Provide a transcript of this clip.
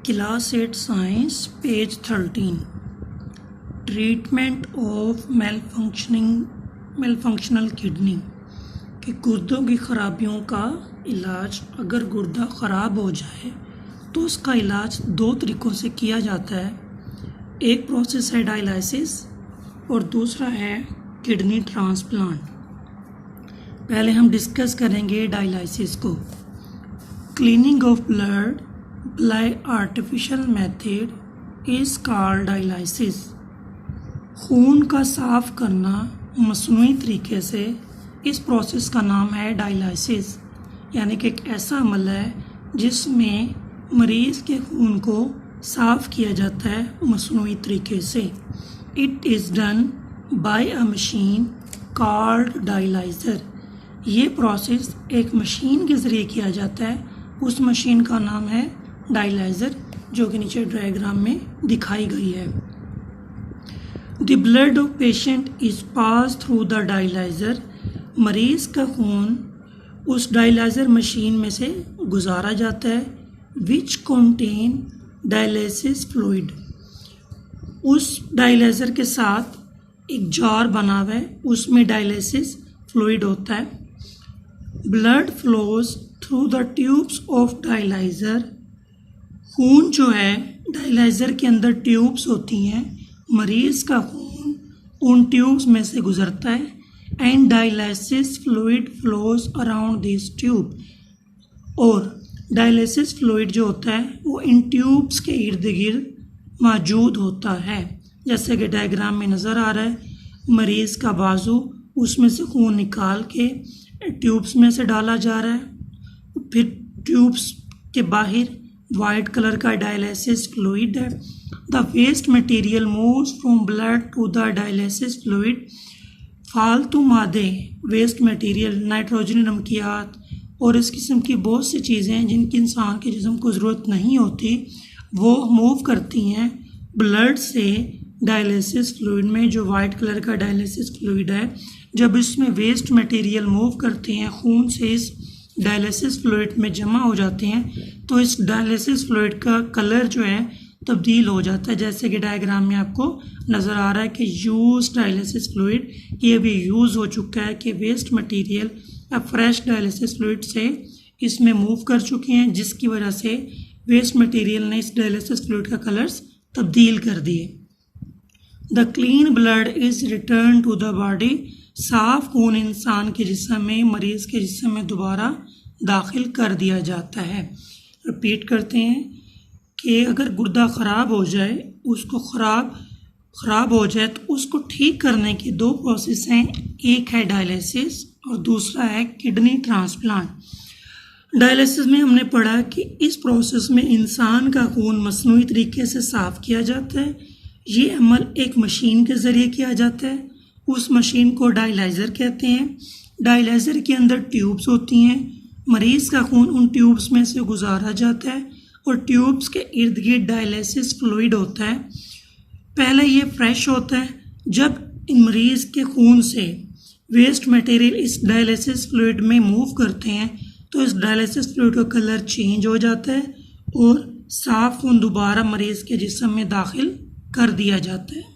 Class 8 science page 13 treatment of malfunctional kidney कि गुर्दों की खराबियों का इलाज। अगर गुर्दा ख़राब हो जाए तो उसका इलाज दो तरीक़ों से किया जाता है। एक प्रोसेस है डायलिसिस और दूसरा है किडनी ट्रांसप्लांट। पहले हम डिस्कस करेंगे डायलिसिस को। Cleaning of blood bye artificial method is called dialysis. खून का साफ़ करना मसनूई तरीके से, इस प्रोसेस का नाम है डायलिसिस। यानी कि एक ऐसा अमल है जिसमें मरीज़ के खून को साफ़ किया जाता है मसनूई तरीके से। It is done by a machine called dialyser. ये प्रोसेस एक मशीन के ज़रिए किया जाता है। उस मशीन का नाम है डायलाइज़र, जो कि नीचे डायग्राम में दिखाई गई है। The blood of patient is pass through the dialyser. मरीज़ का खून उस डायलाइज़र मशीन में से गुजारा जाता है। Which contain dialysis fluid. उस डायलाइज़र के साथ एक जार बना हुआ है, उसमें डायलिसिस फ्लूइड होता है। Blood flows through the tubes of dialyser. खून जो है डायलाइज़र के अंदर ट्यूब्स होती हैं, मरीज़ का खून उन ट्यूब्स में से गुज़रता है। And dialysis fluid flows around this tube. और डायलिसिस फ्लूइड जो होता है वो इन ट्यूब्स के इर्द गिर्द मौजूद होता है। जैसे कि डायग्राम में नज़र आ रहा है, मरीज़ का बाजू, उसमें से खून निकाल के ट्यूब्स में से डाला जा रहा है। फिर ट्यूब्स के बाहर वाइट कलर का डायलिसिस फ्लूइड है। The waste material moves from blood to the dialysis fluid. फालतू मादे, वेस्ट मटेरियल, नाइट्रोजन नमकियात और इस किस्म की बहुत सी चीज़ें जिनकी इंसान के जिस्म को ज़रूरत नहीं होती, वो मूव करती हैं ब्लड से डायलिसिस फ्लूइड में, जो वाइट कलर का डायलिसिस फ्लूइड है। जब इसमें वेस्ट मटेरियल मूव करते हैं खून से इस डायलिसिस फ्लूइड में जमा हो जाते हैं, तो इस डायलिसिस फ्लूइड का कलर जो है तब्दील हो जाता है। जैसे कि डायग्राम में आपको नज़र आ रहा है कि यूज डायलिसिस फ्लूइड, ये भी यूज़ हो चुका है कि वेस्ट मटेरियल या फ्रेश डायलिसिस फ्लूइड से इसमें मूव कर चुके हैं, जिसकी वजह से वेस्ट मटेरियल ने इस डायलिसिस फ्लूइड का कलर्स तब्दील कर दिए। The clean blood is return to the body. साफ खून इंसान के जिस्म में, मरीज़ के जिस्म में दोबारा दाखिल कर दिया जाता है। रिपीट करते हैं कि अगर गुर्दा ख़राब हो जाए, उसको ख़राब हो जाए तो उसको ठीक करने की दो प्रोसेस हैं। एक है डायलिसिस और दूसरा है किडनी ट्रांसप्लांट। डायलिसिस में हमने पढ़ा कि इस प्रोसेस में इंसान का खून मसनूई तरीके से साफ़ किया जाता है। ये अमल एक मशीन के ज़रिए किया जाता है। उस मशीन को डायलाइज़र कहते हैं। डायलाइज़र के अंदर ट्यूब्स होती हैं, मरीज़ का खून उन ट्यूब्स में से गुजारा जाता है और ट्यूब्स के इर्द गिर्द डायलिसिस फ्लूइड होता है। पहले ये फ्रेश होता है। जब इन मरीज़ के खून से वेस्ट मटेरियल इस डायलिसिस फ्लूइड में मूव करते हैं तो इस डायलिसिस फ्लूइड का कलर चेंज हो जाता है और साफ़ खून दोबारा मरीज़ के जिस्म में दाखिल कर दिया जाता है।